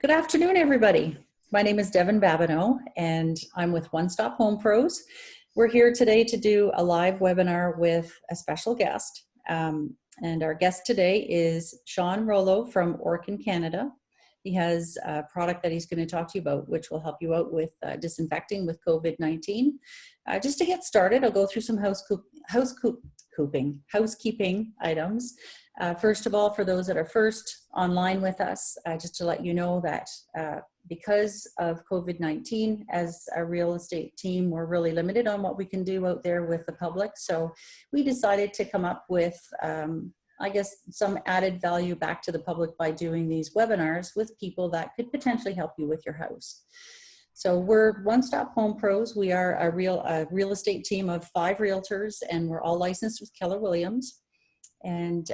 Good afternoon, everybody. My name is Devin Babineau, and I'm with One Stop Home Pros. We're here today to do a live webinar with a special guest. And our guest today is Sean Rollo from Orkin Canada. He has a product that he's going to talk to you about, which will help you out with disinfecting with COVID-19. Just to get started, I'll go through some housekeeping items. First of all, for those that are first online with us, just to let you know that because of COVID-19, as a real estate team, we're really limited on what we can do out there with the public. So we decided to come up with, I guess, some added value back to the public by doing these webinars with people that could potentially help you with your house. So we're One Stop Home Pros. We are a real estate team of 5 realtors, and we're all licensed with Keller Williams. And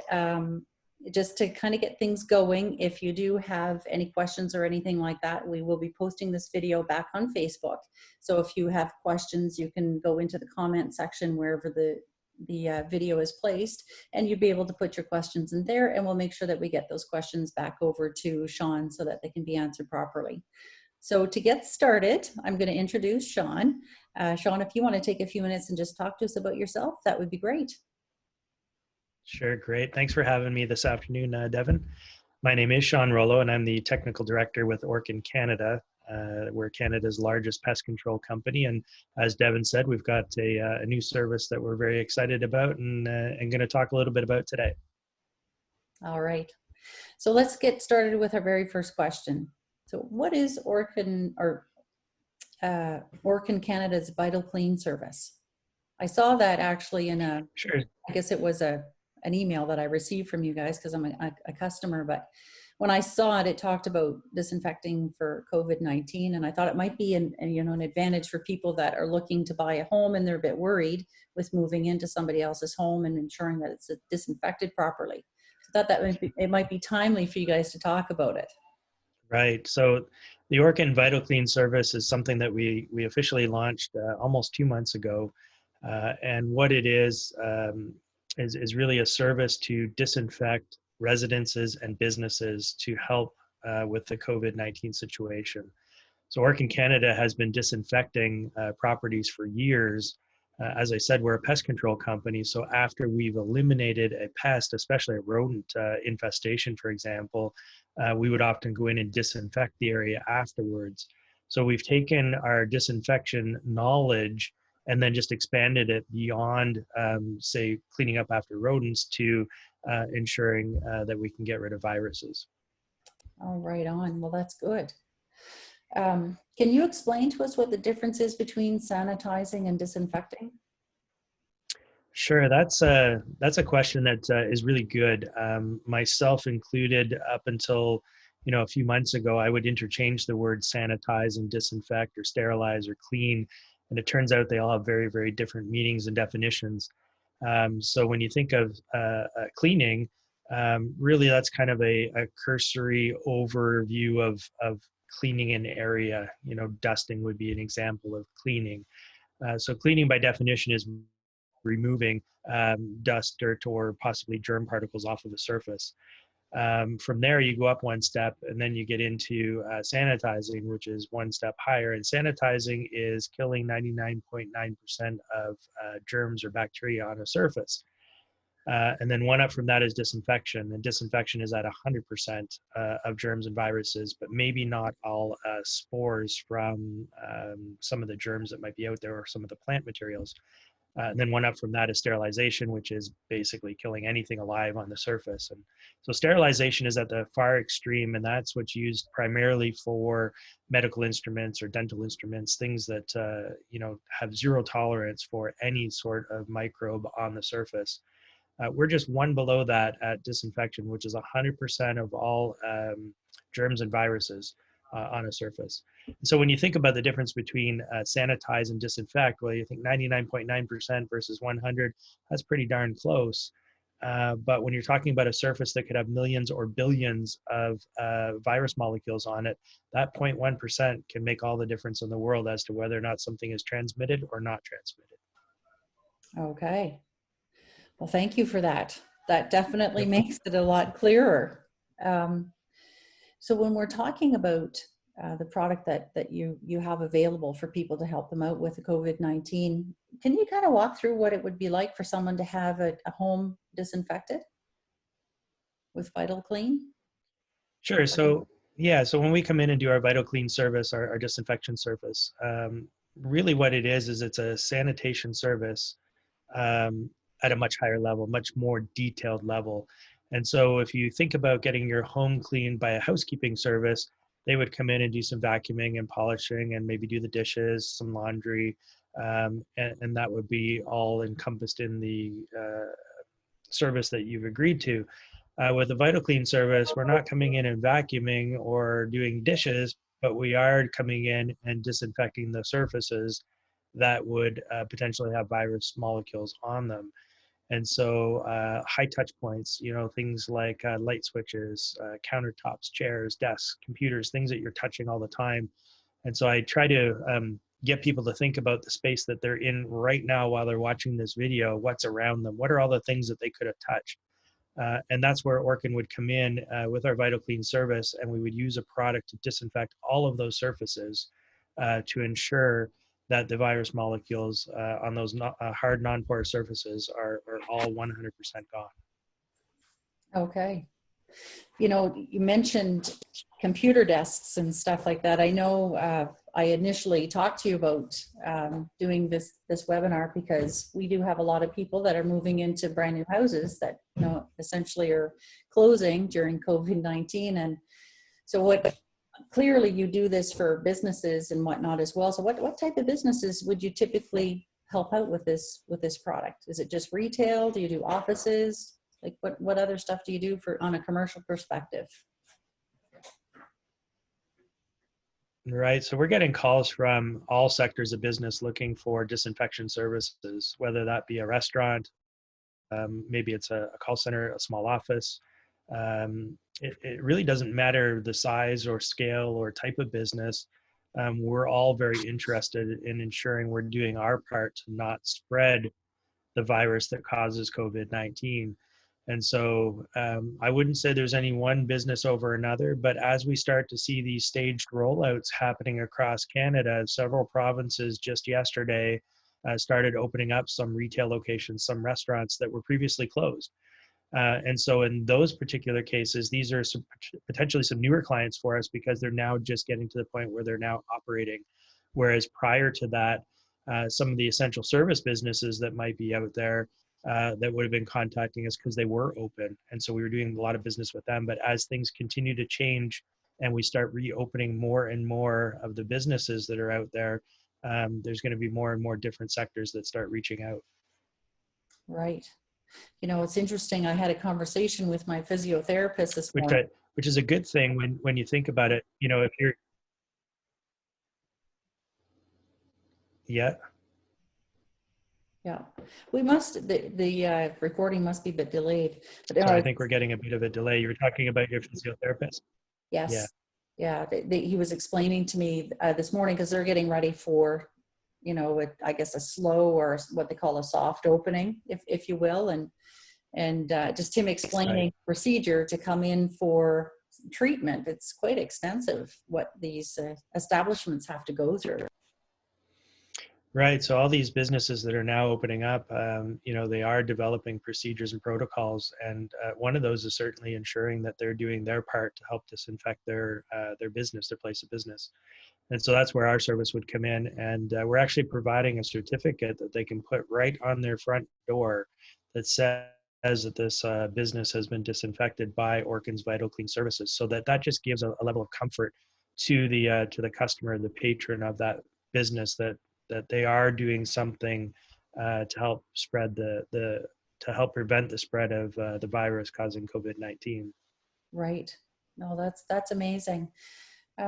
just to kind of get things going, if you do have any questions or anything like that, we will be posting this video back on Facebook. So if you have questions, you can go into the comment section wherever the video is placed, and you'll be able to put your questions in there, and we'll make sure that we get those questions back over to Sean so that they can be answered properly. So to get started, I'm going to introduce Sean. Sean, if you want to take a few minutes and just talk to us about yourself, that would be great. Sure, great. Thanks for having me this afternoon, Devin. My name is Sean Rollo, and I'm the technical director with Orkin Canada. We're Canada's largest pest control company, and as Devin said, we've got a new service that we're very excited about and going to talk a little bit about today. All right. So let's get started with our very first question. So what is Orkin Canada's VitalClean service? I saw that actually in a, sure. I guess it was an email that I received from you guys because I'm a customer, but when I saw it, it talked about disinfecting for COVID-19, and I thought it might be an advantage for people that are looking to buy a home and they're a bit worried with moving into somebody else's home and ensuring that it's disinfected properly. So I thought that it might be timely for you guys to talk about it. Right. So the Orkin VitalClean service is something that we officially launched almost 2 months ago, and what it is really a service to disinfect residences and businesses to help with the COVID-19 situation. So Orkin Canada has been disinfecting properties for years. As I said, we're a pest control company, so after we've eliminated a pest, especially a rodent infestation, for example, we would often go in and disinfect the area afterwards. So we've taken our disinfection knowledge and then just expanded it beyond, say, cleaning up after rodents to ensuring that we can get rid of viruses. Oh, right on. Well, that's good. Can you explain to us what the difference is between sanitizing and disinfecting? Sure, that's a question that is really good. Myself included, up until a few months ago, I would interchange the word sanitize and disinfect, or sterilize or clean, and it turns out they all have very, very different meanings and definitions. So when you think of cleaning, really that's kind of a cursory overview of cleaning an area. Dusting would be an example of cleaning. So cleaning by definition is removing dust, dirt, or possibly germ particles off of a surface. From there, you go up one step, and then you get into sanitizing, which is one step higher. And sanitizing is killing 99.9% of germs or bacteria on a surface. And then one up from that is disinfection. And disinfection is at 100% of germs and viruses, but maybe not all spores from some of the germs that might be out there or some of the plant materials. And then one up from that is sterilization, which is basically killing anything alive on the surface. And so sterilization is at the far extreme, and that's what's used primarily for medical instruments or dental instruments, things that have zero tolerance for any sort of microbe on the surface. We're just one below that at disinfection, which is 100% of all germs and viruses on a surface. So when you think about the difference between sanitize and disinfect, well, you think 99.9% versus 100, that's pretty darn close. But when you're talking about a surface that could have millions or billions of virus molecules on it, that 0.1% can make all the difference in the world as to whether or not something is transmitted or not transmitted. Okay. Well, thank you for that. That definitely makes it a lot clearer. So when we're talking about the product that you have available for people to help them out with the COVID-19, can you kind of walk through what it would be like for someone to have a home disinfected with VitalClean? Sure. So yeah, so when we come in and do our VitalClean service, our disinfection service, really what it is it's a sanitation service um, at a much higher level, much more detailed level. And so if you think about getting your home cleaned by a housekeeping service, they would come in and do some vacuuming and polishing and maybe do the dishes, some laundry, and that would be all encompassed in the service that you've agreed to. With the VitalClean service, we're not coming in and vacuuming or doing dishes, but we are coming in and disinfecting the surfaces that would potentially have virus molecules on them. And so high touch points, things like light switches, countertops, chairs, desks, computers, things that you're touching all the time. And so I try to get people to think about the space that they're in right now while they're watching this video. What's around them? What are all the things that they could have touched? And that's where Orkin would come in with our VitalClean service, and we would use a product to disinfect all of those surfaces to ensure that the virus molecules on those hard non-porous surfaces are all 100% gone. Okay. You mentioned computer desks and stuff like that. I know I initially talked to you about doing this webinar because we do have a lot of people that are moving into brand new houses that essentially are closing during COVID-19. And so clearly you do this for businesses and whatnot as well. So what type of businesses would you typically help out with this product? Is it just retail? Do you do offices? Like what other stuff do you do on a commercial perspective? Right. So we're getting calls from all sectors of business looking for disinfection services, whether that be a restaurant, maybe it's a call center, a small office. It really doesn't matter the size or scale or type of business. We're all very interested in ensuring we're doing our part to not spread the virus that causes COVID-19. And so I wouldn't say there's any one business over another, but as we start to see these staged rollouts happening across Canada, several provinces just yesterday started opening up some retail locations, some restaurants that were previously closed. And so in those particular cases, these are potentially some newer clients for us because they're now just getting to the point where they're now operating. Whereas prior to that, some of the essential service businesses that might be out there that would have been contacting us because they were open. And so we were doing a lot of business with them. But as things continue to change and we start reopening more and more of the businesses that are out there, there's going to be more and more different sectors that start reaching out. Right. It's interesting. I had a conversation with my physiotherapist this morning. Which is a good thing when you think about it. If you're, yeah. Yeah, the recording must be a bit delayed. But Sorry, I think we're getting a bit of a delay. You were talking about your physiotherapist? Yes. Yeah. He was explaining to me this morning because they're getting ready for, I guess a slow or what they call a soft opening, if you will. And just him explaining procedure to come in for treatment. It's quite extensive what these establishments have to go through. Right. So all these businesses that are now opening up, they are developing procedures and protocols, and one of those is certainly ensuring that they're doing their part to help disinfect their business, their place of business. And so that's where our service would come in, and we're actually providing a certificate that they can put right on their front door that says that this business has been disinfected by Orkin's VitalClean services. So that just gives a level of comfort to the customer, the patron of that business, that they are doing something to help spread to help prevent the spread of the virus causing COVID-19. Right. No, that's amazing.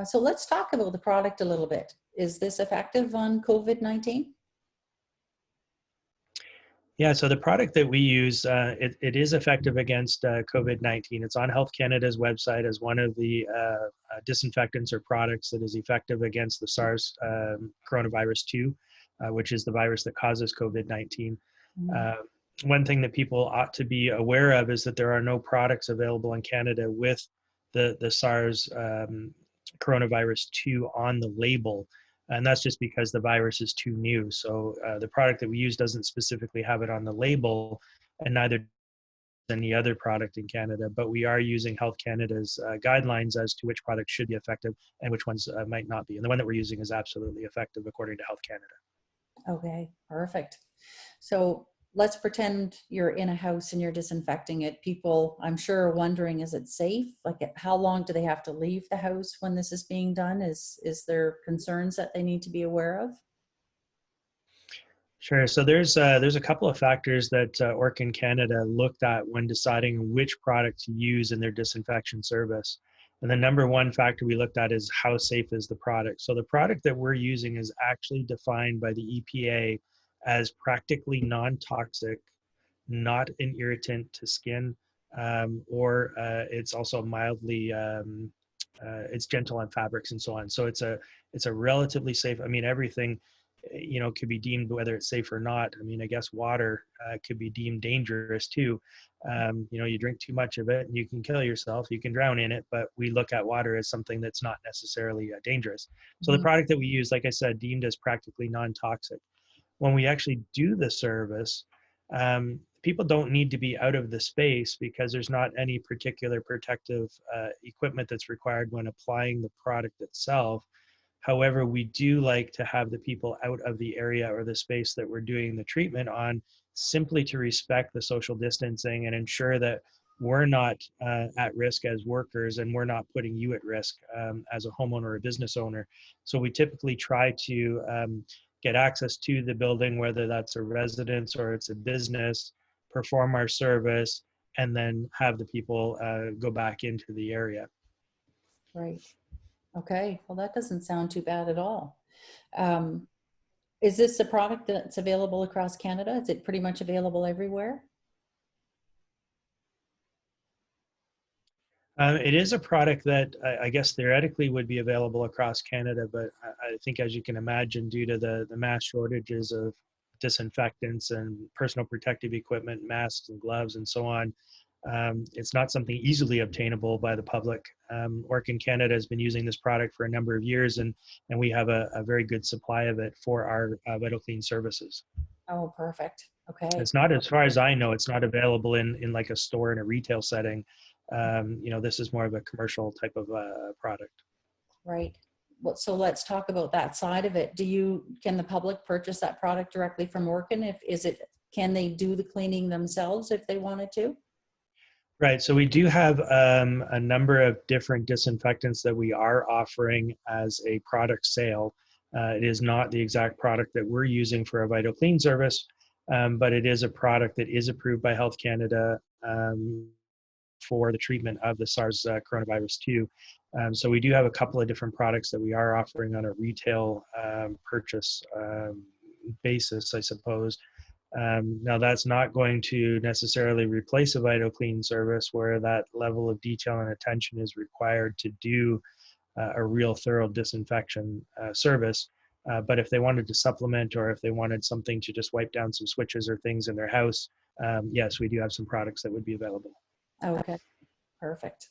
So let's talk about the product a little bit. Is this effective on COVID-19? Yeah, so the product that we use, it is effective against COVID-19. It's on Health Canada's website as one of the disinfectants or products that is effective against the SARS coronavirus 2, which is the virus that causes COVID-19. One thing that people ought to be aware of is that there are no products available in Canada with the SARS coronavirus 2 on the label. And that's just because the virus is too new. So the product that we use doesn't specifically have it on the label, and neither any other product in Canada, but we are using Health Canada's guidelines as to which products should be effective and which ones might not be. And the one that we're using is absolutely effective according to Health Canada. Okay, perfect. So let's pretend you're in a house and you're disinfecting it. People, I'm sure, are wondering, is it safe? Like, how long do they have to leave the house when this is being done? Is there concerns that they need to be aware of? Sure. So there's a couple of factors that Orkin Canada looked at when deciding which product to use in their disinfection service. And the number one factor we looked at is how safe is the product. So the product that we're using is actually defined by the EPA as practically non-toxic, not an irritant to skin, or it's also mildly it's gentle on fabrics and so on. So it's a relatively safe. I mean, everything could be deemed, whether it's safe or not. I mean, I guess water could be deemed dangerous too. You drink too much of it and you can kill yourself, you can drown in it, but we look at water as something that's not necessarily dangerous. So the Mhm. product that we use, like I said, deemed as practically non-toxic. When we actually do the service, people don't need to be out of the space because there's not any particular protective equipment that's required when applying the product itself. However, we do like to have the people out of the area or the space that we're doing the treatment on, simply to respect the social distancing and ensure that we're not at risk as workers and we're not putting you at risk as a homeowner or a business owner. So we typically try to get access to the building, whether that's a residence or it's a business, perform our service, and then have the people go back into the area. Right. Okay. Well, that doesn't sound too bad at all. Um, is this a product that's available across Canada? Is it pretty much available everywhere? It is a product that I guess theoretically would be available across Canada, but I think, as you can imagine, due to the mass shortages of disinfectants and personal protective equipment, masks and gloves and so on, it's not something easily obtainable by the public. Orkin Canada has been using this product for a number of years, and we have a very good supply of it for our VitalClean services. Oh, perfect. Okay. It's not, as far as I know, it's not available in like a store in a retail setting. This is more of a commercial type of product. Right. Well, so let's talk about that side of it. Can the public purchase that product directly from Orkin? Can they do the cleaning themselves if they wanted to? Right. So we do have a number of different disinfectants that we are offering as a product sale. It is not the exact product that we're using for a VitalClean service, but it is a product that is approved by Health Canada for the treatment of the SARS coronavirus 2. So we do have a couple of different products that we are offering on a retail purchase basis, I suppose. Now, that's not going to necessarily replace a VitalClean service where that level of detail and attention is required to do a real thorough disinfection service. But if they wanted to supplement, or if they wanted something to just wipe down some switches or things in their house, yes, we do have some products that would be available. Okay, perfect.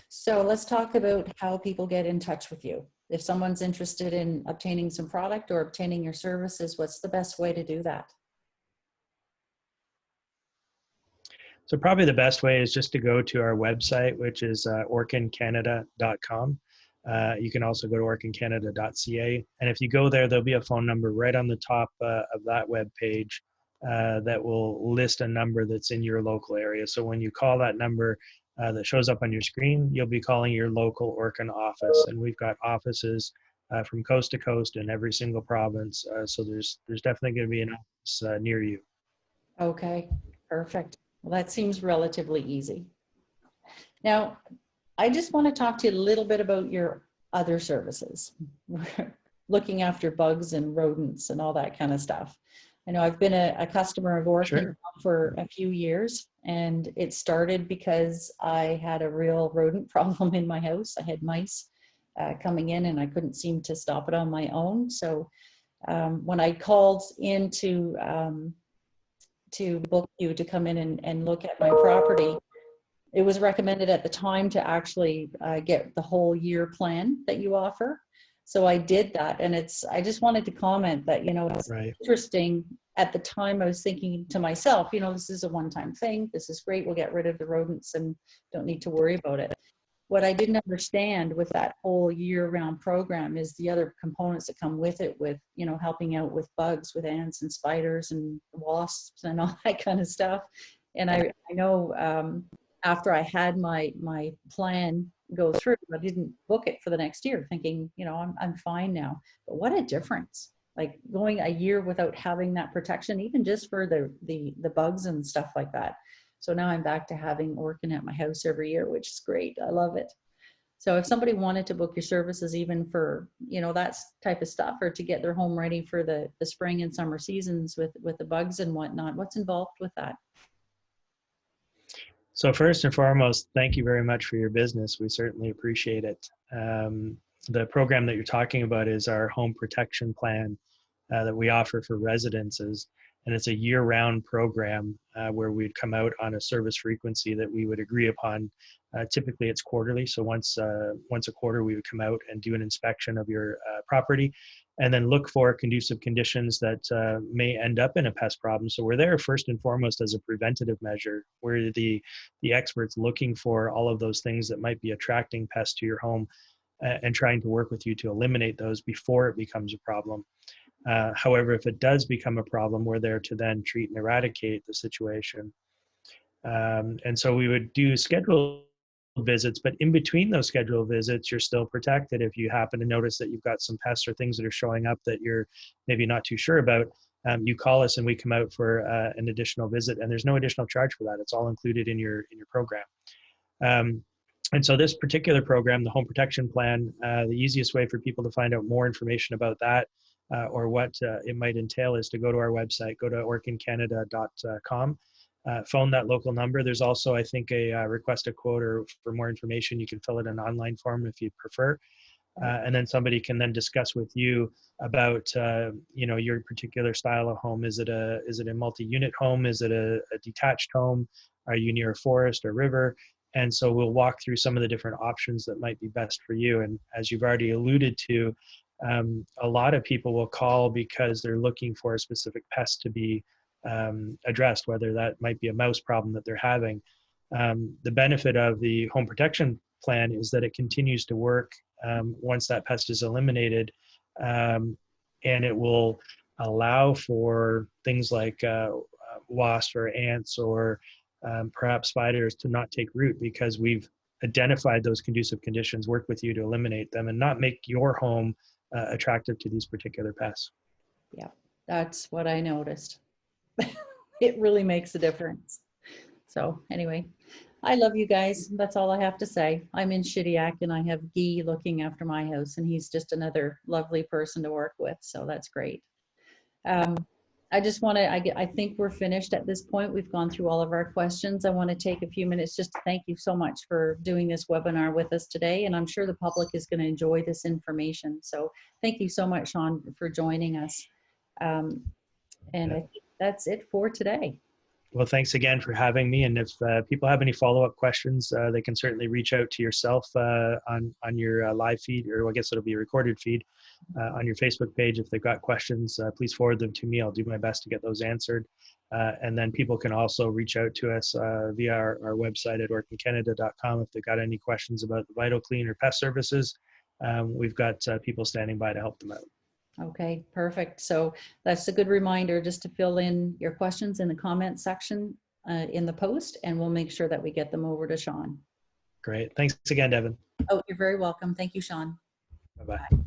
So let's talk about how people get in touch with you. If someone's interested in obtaining some product or obtaining your services, what's the best way to do that? So probably the best way is just to go to our website, which is orkincanada.com. You can also go to orkincanada.ca. And if you go there, there'll be a phone number right on the top of that web page that will list a number that's in your local area. So when you call that number that shows up on your screen, you'll be calling your local Orkin office. And we've got offices from coast to coast in every single province. So there's definitely going to be an office near you. Okay, perfect. Well, that seems relatively easy. Now, I just want to talk to you a little bit about your other services, looking after bugs and rodents and all that kind of stuff. I know I've been a customer of Orkin Sure. for a few years, and it started because I had a real rodent problem in my house. I had mice coming in and I couldn't seem to stop it on my own. So when I called in to book you to come in and look at my property, it was recommended at the time to actually get the whole year plan that you offer. So I did that, and I just wanted to comment that, it's Right. interesting. At the time I was thinking to myself, this is a one-time thing. This is great. We'll get rid of the rodents and don't need to worry about it. What I didn't understand with that whole year-round program is the other components that come with it, with, helping out with bugs, with ants and spiders and wasps and all that kind of stuff. And I know after I had my plan go through, I didn't book it for the next year, thinking, I'm fine now. But what a difference! Like going a year without having that protection, even just for the bugs and stuff like that. So now I'm back to having Orkin at my house every year, which is great. I love it. So if somebody wanted to book your services, even for, that type of stuff, or to get their home ready for the spring and summer seasons with the bugs and whatnot, what's involved with that? So first and foremost, thank you very much for your business. We certainly appreciate it. The program that you're talking about is our home protection plan that we offer for residences. And it's a year-round program where we'd come out on a service frequency that we would agree upon. Typically, it's quarterly. So once a quarter, we would come out and do an inspection of your property, and then look for conducive conditions that may end up in a pest problem. So we're there first and foremost as a preventative measure. We're the experts looking for all of those things that might be attracting pests to your home and trying to work with you to eliminate those before it becomes a problem. However, if it does become a problem, we're there to then treat and eradicate the situation. And so we would do scheduled visits, but in between those scheduled visits, you're still protected. If you happen to notice that you've got some pests or things that are showing up that you're maybe not too sure about, you call us and we come out for an additional visit, and there's no additional charge for that. It's all included in your program. And so this particular program, the Home Protection Plan, the easiest way for people to find out more information about that or what it might entail is to go to our website, go to orkincanada.com, phone that local number. There's also, I think, a request a quote, or for more information, you can fill it in an online form if you prefer. And then somebody can then discuss with you about, your particular style of home. Is it a multi-unit home? Is it a detached home? Are you near a forest or river? And so we'll walk through some of the different options that might be best for you. And as you've already alluded to, a lot of people will call because they're looking for a specific pest to be addressed, whether that might be a mouse problem that they're having. The benefit of the home protection plan is that it continues to work once that pest is eliminated, and it will allow for things like wasps or ants or perhaps spiders to not take root, because we've identified those conducive conditions, work with you to eliminate them, and not make your home attractive to these particular pests. Yeah, that's what I noticed. It really makes a difference. So anyway, I love you guys. That's all I have to say. I'm in Shediac and I have Guy looking after my house, and he's just another lovely person to work with. So that's great. I just want to, I think we're finished at this point. We've gone through all of our questions. I want to take a few minutes just to thank you so much for doing this webinar with us today. And I'm sure the public is going to enjoy this information. So thank you so much, Sean, for joining us. And I think that's it for today. Well, thanks again for having me. And if people have any follow-up questions, they can certainly reach out to yourself on your live feed, or I guess it'll be a recorded feed on your Facebook page. If they've got questions, please forward them to me. I'll do my best to get those answered. And then people can also reach out to us via our website at orkincanada.com if they've got any questions about the VitalClean or pest services. We've got people standing by to help them out. Okay, perfect. So that's a good reminder just to fill in your questions in the comment section in the post, and we'll make sure that we get them over to Sean. Great. Thanks again, Devin. Oh, you're very welcome. Thank you, Sean. Bye-bye.